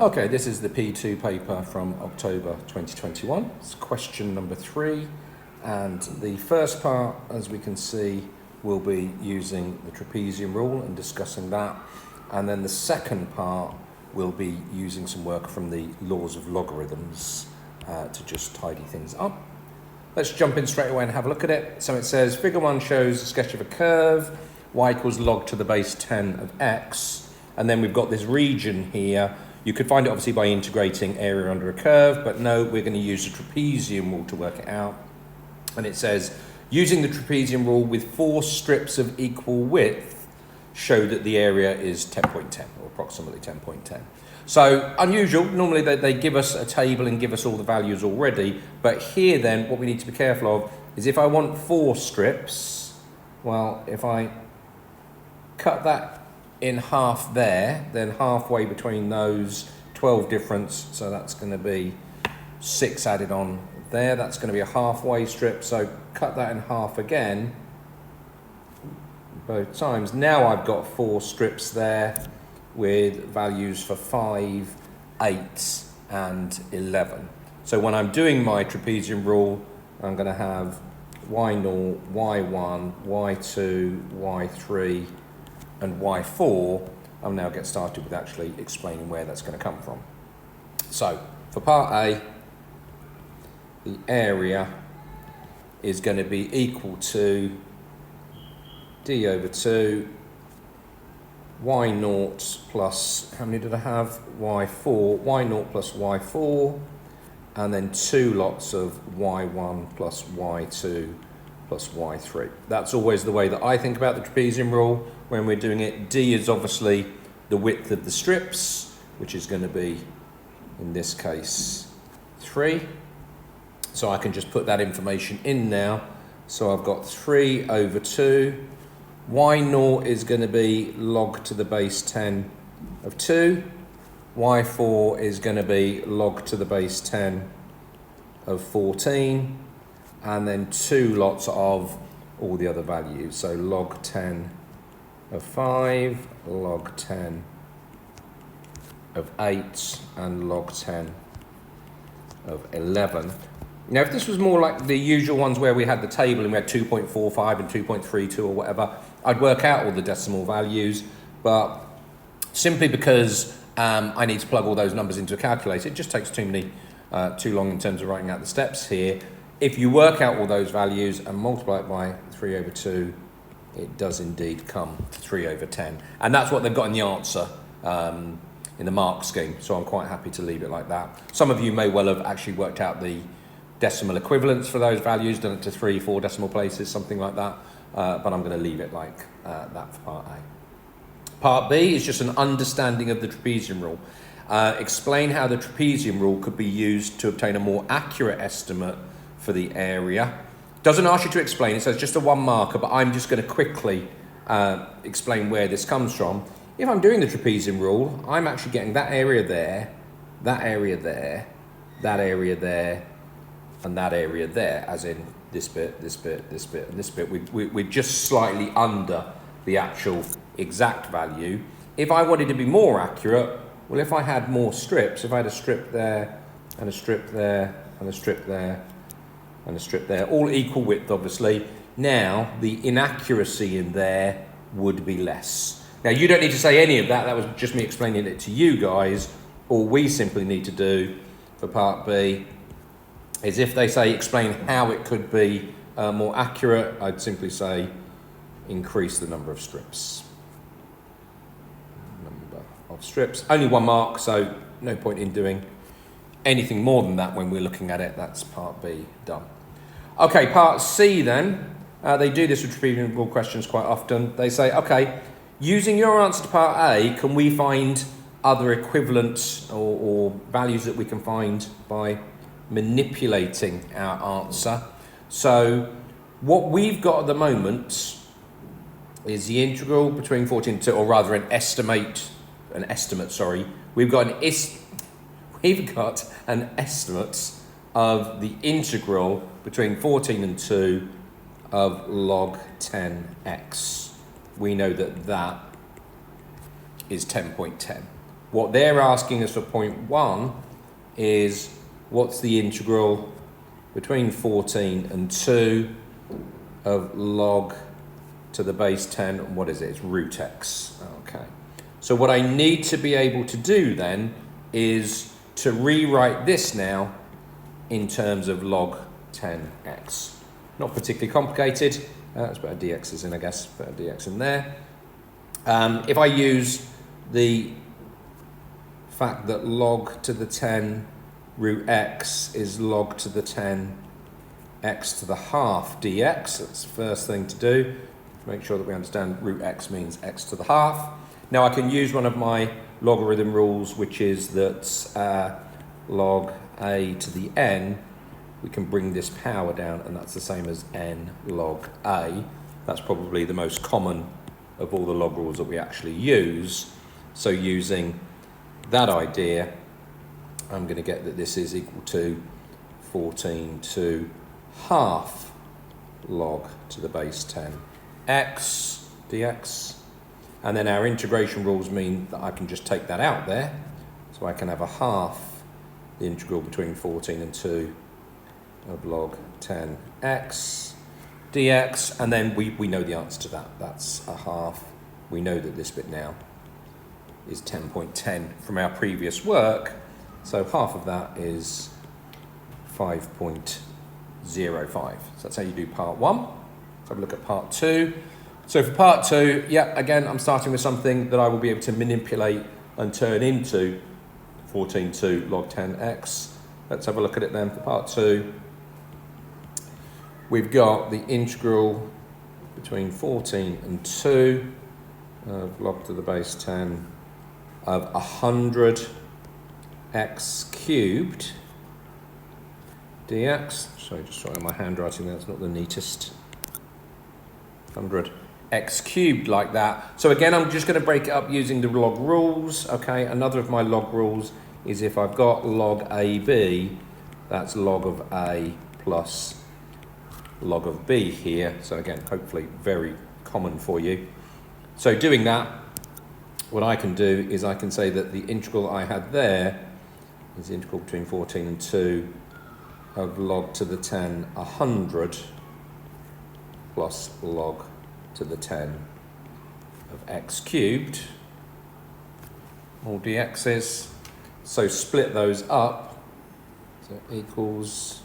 Okay, this is the P2 paper from October 2021. It's question number 3, and the first part, as we can see, will be using the trapezium rule and discussing that, and then the second part will be using some work from the laws of logarithms to just tidy things up. Let's jump in straight away and have a look at it. So it says, figure 1 shows a sketch of a curve, y equals log to the base 10 of x, and then we've got this region here. You could find it obviously by integrating area under a curve, but no, we're going to use the trapezium rule to work it out. And it says, using the trapezium rule with 4 strips of equal width, show that the area is 10.10, or approximately 10.10. So unusual, normally they give us a table and give us all the values already, but here then, what we need to be careful of is if I want 4 strips, well, if I cut that in half there, then halfway between those 12 difference, so that's going to be 6 added on there, that's going to be a halfway strip, so cut that in half again both times. Now I've got 4 strips there with values for 5, 8 and 11. So when I'm doing my trapezium rule, I'm going to have y0, y1, y2, y3 and y4, I'll now get started with actually explaining where that's going to come from. So, for part A, the area is going to be equal to d over 2, y0 plus, how many did I have? y4, y0 plus y4, and then 2 lots of y1 plus y2 plus y3. That's always the way that I think about the trapezium rule when we're doing it. D is obviously the width of the strips, which is going to be, in this case, 3. So I can just put that information in now. So I've got 3 over 2. y0 is going to be log to the base 10 of 2. y4 is going to be log to the base 10 of 14. And then 2 lots of all the other values. So log 10 of 5, log 10 of 8, and log 10 of 11. Now, if this was more like the usual ones where we had the table and we had 2.45 and 2.32 or whatever, I'd work out all the decimal values, but simply because I need to plug all those numbers into a calculator, it just takes too long in terms of writing out the steps here. If you work out all those values and multiply it by 3 over 2, it does indeed come to 3 over 10. And that's what they've got in the answer in the mark scheme, so I'm quite happy to leave it like that. Some of you may well have actually worked out the decimal equivalents for those values, done it to 3, 4 decimal places, something like that, but I'm going to leave it like that for part A. Part B is just an understanding of the trapezium rule. Explain how the trapezium rule could be used to obtain a more accurate estimate for the area. Doesn't ask you to explain it, so it's just a 1 marker, but I'm just going to quickly explain where this comes from. If I'm doing the trapezium rule, I'm actually getting that area there, that area there, that area there, and that area there, as in this bit, this bit, this bit, and this bit. We're just slightly under the actual exact value. If I wanted to be more accurate, well, if I had more strips, if I had a strip there, and a strip there, and a strip there, and a strip there, all equal width obviously, now the inaccuracy in there would be less. Now you don't need to say any of that, that was just me explaining it to you guys. All we simply need to do for part B is if they say explain how it could be more accurate, I'd simply say increase the number of strips. Number of strips, only 1 mark, so no point in doing anything more than that when we're looking at it. That's part B done. Okay, part C then. They do this with trapezium rule questions quite often. They say, okay, using your answer to part A, can we find other equivalents or values that we can find by manipulating our answer? So what we've got at the moment is the integral between 14 and 2, or rather an estimate, sorry. We've got an estimate of the integral between 14 and 2 of log 10x. We know that that is 10.10. What they're asking us for point 1 is what's the integral between 14 and 2 of log to the base 10, and what is it? It's root x. Okay. So what I need to be able to do then is to rewrite this now in terms of log 10x. Not particularly complicated. Let's put a dx's in, I guess. Put a dx in there. If I use the fact that log to the 10 root x is log to the 10 x to the half dx, that's the first thing to do. Make sure that we understand root x means x to the half. Now I can use one of my logarithm rules, which is that log a to the n, we can bring this power down, and that's the same as n log a. That's probably the most common of all the log rules that we actually use. So using that idea, I'm going to get that this is equal to 14 to half log to the base 10 x dx. And then our integration rules mean that I can just take that out there. So I can have a half the integral between 14 and 2 of log 10x dx. And then we know the answer to that. That's a half. We know that this bit now is 10.10 from our previous work. So half of that is 5.05. So that's how you do part 1. Let's have a look at part 2. So for part 2, yeah, again, I'm starting with something that I will be able to manipulate and turn into 14 to log 10x. Let's have a look at it then for part 2. We've got the integral between 14 and 2 of log to the base 10 of 100 x cubed dx. Sorry, just showing my handwriting there, it's not the neatest. 100 x cubed like that. So again, I'm just going to break it up using the log rules. Okay, another of my log rules is if I've got log AB, that's log of A plus log of B here. So again, hopefully very common for you. So doing that, what I can do is I can say that the integral I had there is the integral between 14 and 2 of log to the 10 100 plus log to the 10 of x cubed, all dx's. So split those up, so equals,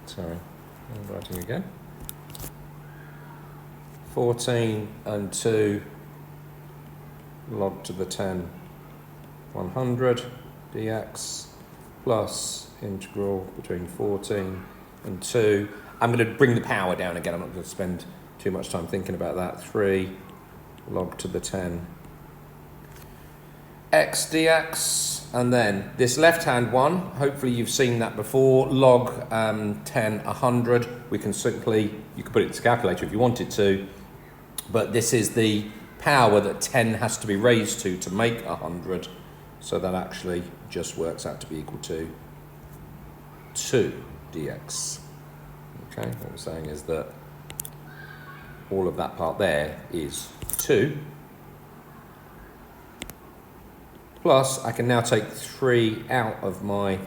sorry, I'm writing again, 14 and 2 log to the 10 100 dx plus integral between 14 and 2. I'm going to bring the power down again. I'm not going to spend too much time thinking about that. 3 log to the 10 x dx. And then this left-hand one, hopefully you've seen that before, log 10 100. We can simply, you can put it into the calculator if you wanted to, but this is the power that 10 has to be raised to make 100. So that actually just works out to be equal to 2 dx. Okay, what we're saying is that all of that part there is 2. Plus, I can now take 3 out of my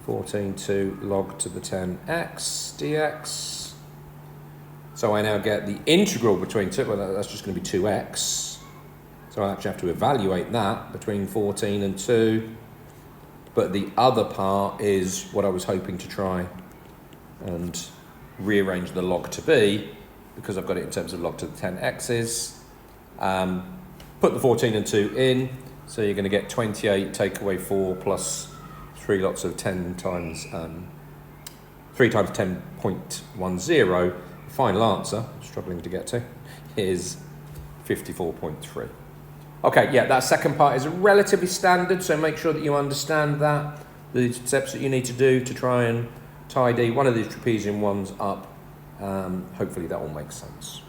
14 to log to the 10x dx. So I now get the integral between 2, well that's just going to be 2x. So I actually have to evaluate that between 14 and 2. But the other part is what I was hoping to try and rearrange the log to be, because I've got it in terms of log to the 10x's. Put the 14 and 2 in, so you're going to get 28, take away 4, plus 3 lots of 10 times, 3 times 10.10. The final answer, I'm struggling to get to, is 54.3. Okay, yeah, that second part is relatively standard, so make sure that you understand that, the steps that you need to do to try and tidy one of these trapezium ones up. Hopefully that all makes sense.